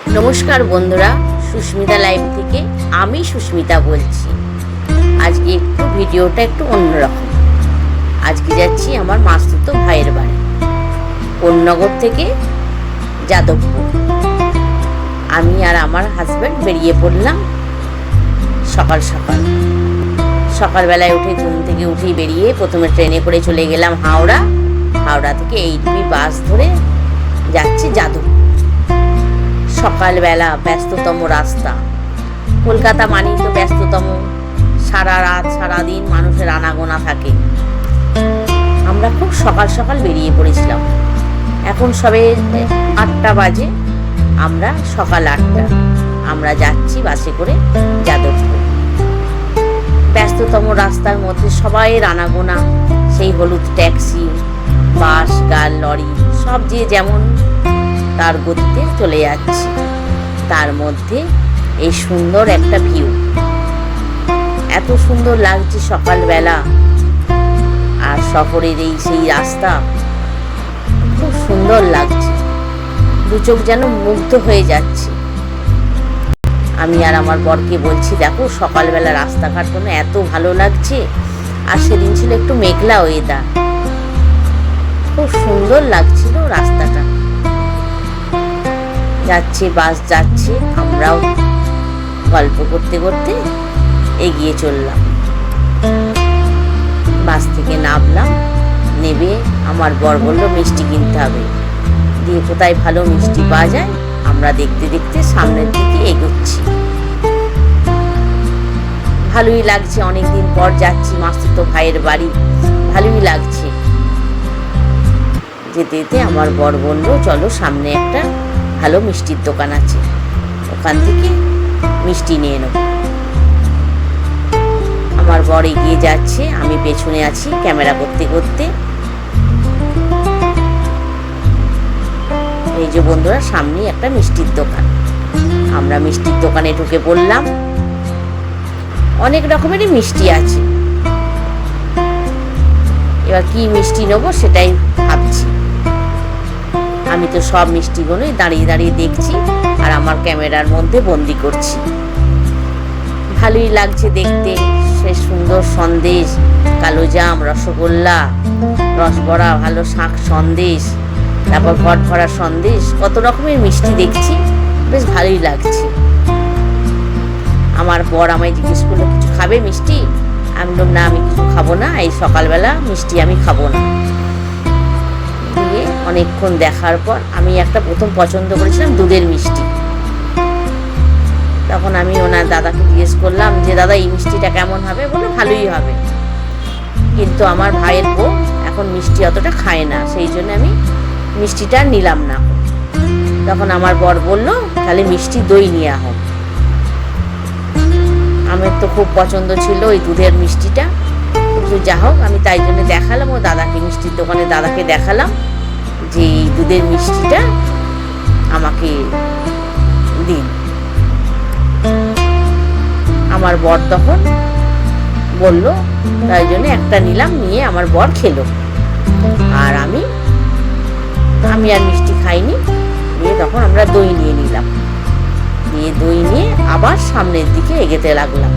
নমস্কার বন্ধুরা, সুস্মিতা লাইভ থেকে আমি সুস্মিতা বলছি। আজকে একটু ভিডিওটা একটু অন্যরকম। আজকে যাচ্ছি আমার মাসতুতো ভাইয়ের বাড়ি, কোন্নগর থেকে যাদবপুর। আমি আর আমার হাজব্যান্ড বেরিয়ে পড়লাম সকালবেলায় উঠে ঘুম থেকে উঠেই বেরিয়ে প্রথমে ট্রেনে করে চলে গেলাম হাওড়া থেকে 8B বাস ধরে যাচ্ছি যাদবপুর। সকালবেলা ব্যস্ততম রাস্তা, কলকাতা মানেই তো ব্যস্ততম, সারা রাত সারাদিন মানুষের আনাগোনা থাকে। আমরা খুব সকাল বেরিয়ে পড়েছিলাম। এখন সবে 8টা বাজে, আমরা সকাল 8টা আমরা যাচ্ছি বাসে করে যাদবপুর। ব্যস্ততম রাস্তার মধ্যে সবাইয়ের আনাগোনা, সেই হলুদ ট্যাক্সি, বাস, গাড়ি, লরি, সব যে যেমন তার গতিতে চলে যাচ্ছে। তার মধ্যে এই সুন্দর একটা ভিউ, এত সুন্দর লাগছে সকালবেলা। আর শহরের এই সেই রাস্তা খুব সুন্দর লাগছে, দু চোখ যেন মুগ্ধ হয়ে যাচ্ছে। আমি আর আমার বরকে বলছি, দেখো সকালবেলা রাস্তাঘাট কোনো এত ভালো লাগছে। আর সেদিন ছিল একটু মেঘলা ওয়েদার, খুব সুন্দর লাগছিল রাস্তাটা। যাচ্ছে বাস যাচ্ছে, আমরাও গল্প করতে করতে এগিয়ে চললাম। বাস থেকে নামলাম, নেবে আমার বর বলল মিষ্টি কিনতে হবে। দিয়ে কোথায় ভালো মিষ্টি পাওয়া যায় আমরা দেখতে দেখতে সামনের দিকে এগোচ্ছি। ভালোই লাগছে, অনেকদিন পর যাচ্ছি মাসতুতো ভাইয়ের বাড়ি, ভালোই লাগছে। যেতে যেতে আমার বর বলল, চলো সামনে একটা ভালো মিষ্টির দোকান আছে, ওখান থেকে মিষ্টি নিয়ে নেব। আমার বর এগিয়ে যাচ্ছে, আমি পেছনে আছি ক্যামেরা করতে করতে। এই যে বন্ধুরা, সামনেই একটা মিষ্টির দোকান। আমরা মিষ্টির দোকানে ঢুকে পড়লাম। অনেক রকমেরই মিষ্টি আছে, এবার কি মিষ্টি নেবো সেটাই ভাবছি। আমি তো সব মিষ্টিগুলোই দাঁড়িয়ে দাঁড়িয়ে দেখছি আর আমার ক্যামেরার মধ্যে বন্দি করছি। ভালোই লাগছে দেখতে, সে সুন্দর সন্দেশ, কালোজাম, রসগোল্লা, রসবড়া, ভালো শাঁখ সন্দেশ, তারপর ঘট ভরা সন্দেশ, কত রকমের মিষ্টি দেখছি, বেশ ভালোই লাগছে। আমার বর আমায় জিজ্ঞেস করলো, কিছু খাবে মিষ্টি? আমি বললাম, না আমি কিছু খাবো না, এই সকালবেলা মিষ্টি আমি খাবো না। দিয়ে অনেকক্ষণ দেখার পর আমি একটা প্রথম পছন্দ করেছিলাম দুধের মিষ্টি। তখন আমি ওনার দাদাকে জিজ্ঞেস করলাম যে, দাদা এই মিষ্টিটা কেমন হবে? বললো ভালোই হবে, কিন্তু আমার ভাইয়ের বউ এখন মিষ্টি অতটা খায় না, সেই জন্য আমি মিষ্টিটা নিলাম না। তখন আমার বর বলল, তাহলে মিষ্টি দই নিয়ে হোক। আমার তো খুব পছন্দ ছিল ওই দুধের মিষ্টিটা, কিন্তু যা হোক আমি তাই জন্য দেখালাম ও দাদাকে, মিষ্টির দোকানে দাদাকে দেখালাম যে এই দুধের মিষ্টিটা আমাকে দিন। আমার বর তখন বলল, তাই জন্য একটা নিলাম, নিয়ে আমার বর খেলো। আর আমি আর মিষ্টি খাইনি। নিয়ে তখন আমরা দই নিয়ে নিলাম, নিয়ে দই নিয়ে আবার সামনের দিকে এগোতে লাগলাম।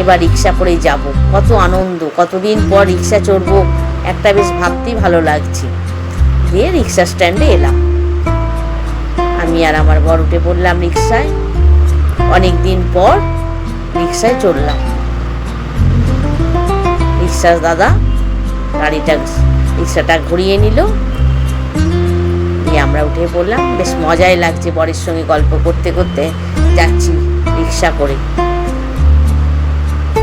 এবার রিক্সা করেই যাব, কত আনন্দ, কতদিন পর রিক্সা চড়বো, একটা বেশ ভাবতেই ভালো লাগছে। দিয়ে রিক্সা স্ট্যান্ডে এলাম, আমি আর আমার বর উঠে পড়লাম রিক্সায়। অনেকদিন পর রিক্সায় চড়লাম। রিক্সার দাদা রিক্সাটা ঘুরিয়ে নিল, দিয়ে আমরা উঠে পড়লাম। বেশ মজাই লাগছে, বরের সঙ্গে গল্প করতে করতে যাচ্ছি রিক্সা করে।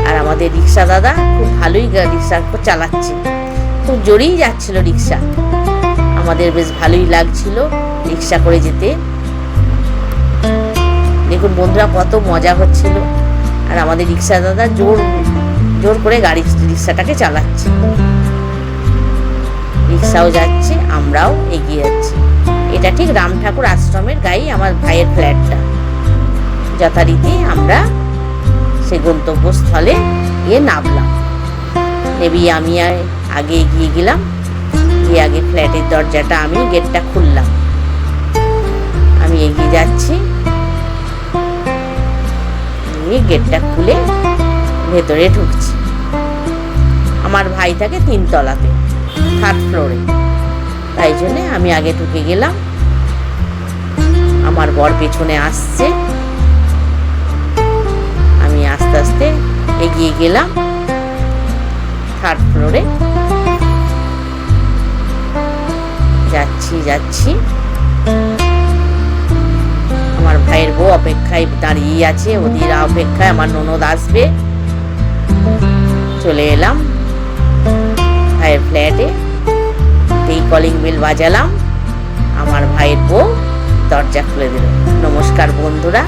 আর আমাদের রিক্সা দাদা খুব ভালোই রিক্সা চালাচ্ছে, খুব জোরেই যাচ্ছিল রিক্সা। আমাদের বেশ ভালোই লাগছিল রিক্সা করে যেতে। দেখুন বন্ধুরা, কত মজা হচ্ছিল। আর আমাদের রিক্সা দাদা জোর করে রিক্সাটাকে চালাচ্ছে। রিক্সাও যাচ্ছে, আমরাও এগিয়ে যাচ্ছি। এটা ঠিক রাম ঠাকুর আশ্রমের গায়েই আমার ভাইয়ের ফ্ল্যাটটা। যথারীতি আমরা সে গন্তব্যস্থলে গিয়ে নামলাম। নেবি আমি আগে এগিয়ে গেলাম, গিয়ে আগে ফ্ল্যাটের দরজাটা আমি গেটটা খুললাম। আমি এগিয়ে যাচ্ছি, গেটটা খুলে ভেতরে ঢুকছি। আমার ভাই থাকে 3 তলাতে, 3rd ফ্লোরে, তাই জন্যে আমি আগে ঢুকে গেলাম। আমার বর পেছনে আসছে, আমি আস্তে আস্তে এগিয়ে গেলাম 3rd ফ্লোরে। যাচ্ছি আমার ভাইয়ের বউ অপেক্ষায় দাঁড়িয়ে আছে, ওদের অপেক্ষায় আমার ননদ আসবে। চলে এলাম ভাইয়ের ফ্ল্যাটে, এই কলিং বেল বাজালাম, আমার ভাইয়ের বউ দরজা খুলে দিল। নমস্কার বন্ধুরা।